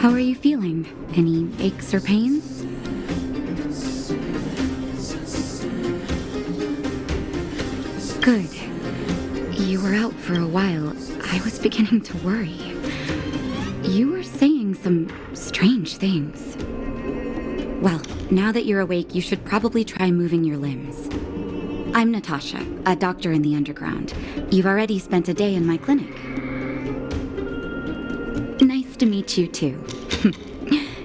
How are you feeling? Any aches or pains? Good. You were out for a while. I was beginning to worry. You were saying some strange things. Well, now that you're awake, you should probably try moving your limbs. I'm Natasha, a doctor in the underground. You've already spent a day in my clinic. Nice to meet you, too.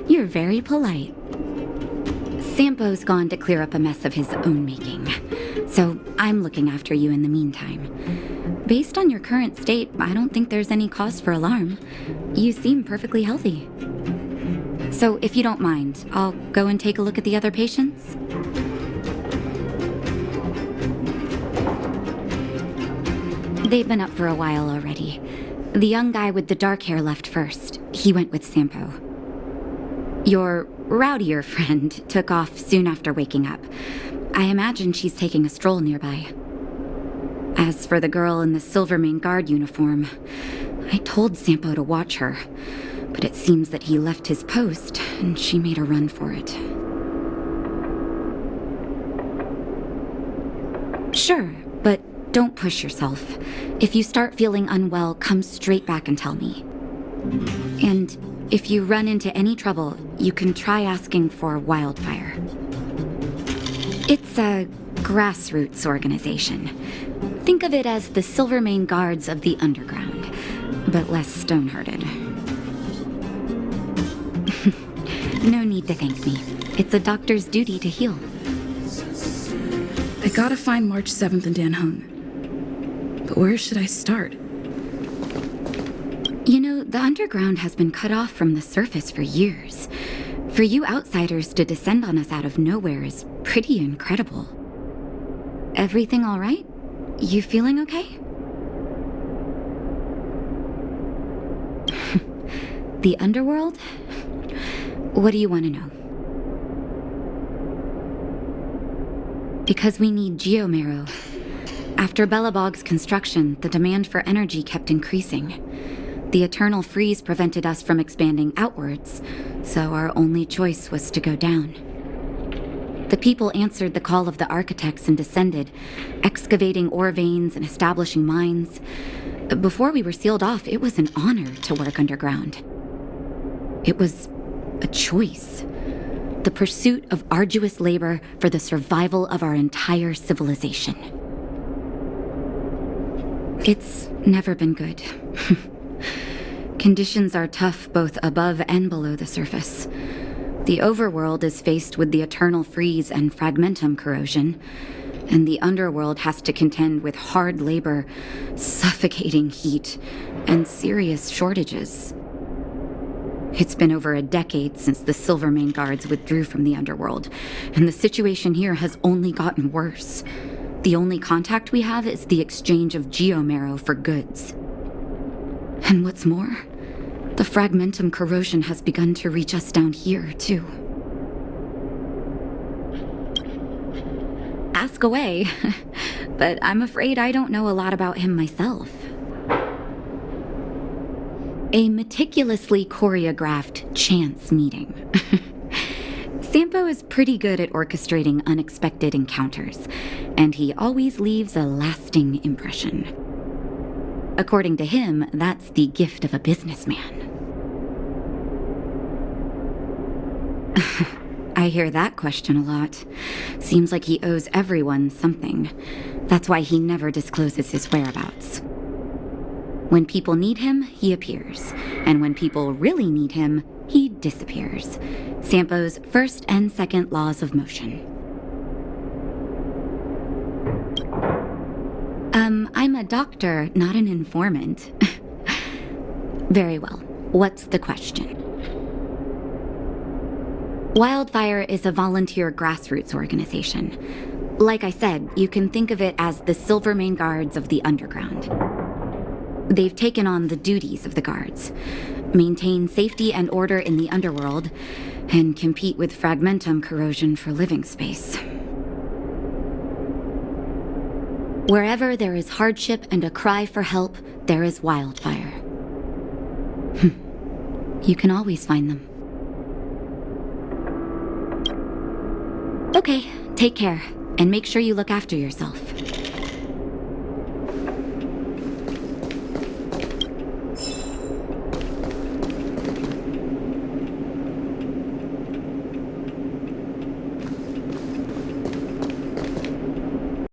You're very polite. Sampo's gone to clear up a mess of his own making, so I'm looking after you in the meantime. Based on your current state, I don't think there's any cause for alarm. You seem perfectly healthy. So if you don't mind, I'll go and take a look at the other patients. They've been up for a while already. The young guy with the dark hair left first. He went with Sampo. Your rowdier friend took off soon after waking up. I imagine she's taking a stroll nearby. As for the girl in the Silvermane Guard uniform, I told Sampo to watch her, but it seems that he left his post and she made a run for it. Sure, but don't push yourself. If you start feeling unwell, come straight back and tell me. And if you run into any trouble, you can try asking for Wildfire. It's a grassroots organization. Think of it as the Silvermane Guards of the Underground, but less stone-hearted. No need to thank me. It's a doctor's duty to heal. I gotta find March 7th in Dan Hung. But where should I start? You know, the underground has been cut off from the surface for years. For you outsiders to descend on us out of nowhere is pretty incredible. Everything all right? You feeling okay? The underworld? What do you want to know? Because we need geomarrow. After Belobog's construction, the demand for energy kept increasing. The eternal freeze prevented us from expanding outwards, so our only choice was to go down. The people answered the call of the architects and descended, excavating ore veins and establishing mines. Before we were sealed off, it was an honor to work underground. It was a choice. The pursuit of arduous labor for the survival of our entire civilization. It's never been good. Conditions are tough both above and below the surface. The overworld is faced with the eternal freeze and fragmentum corrosion, and the underworld has to contend with hard labor, suffocating heat, and serious shortages. It's been over a decade since the Silvermane Guards withdrew from the underworld, and the situation here has only gotten worse. The only contact we have is the exchange of geomarrow for goods. And what's more, the fragmentum corrosion has begun to reach us down here, too. Ask away, but I'm afraid I don't know a lot about him myself. A meticulously choreographed chance meeting. Sampo is pretty good at orchestrating unexpected encounters, and he always leaves a lasting impression. According to him, that's the gift of a businessman. I hear that question a lot. Seems like he owes everyone something. That's why he never discloses his whereabouts. When people need him, he appears. And when people really need him, he disappears. Sampo's first and second laws of motion. I'm a doctor, not an informant. Very well. What's the question? Wildfire is a volunteer grassroots organization. Like I said, you can think of it as the Silvermane Guards of the Underground. They've taken on the duties of the guards, maintain safety and order in the underworld, and compete with fragmentum corrosion for living space. Wherever there is hardship and a cry for help, there is wildfire. you can always find them. Okay, take care, and make sure you look after yourself.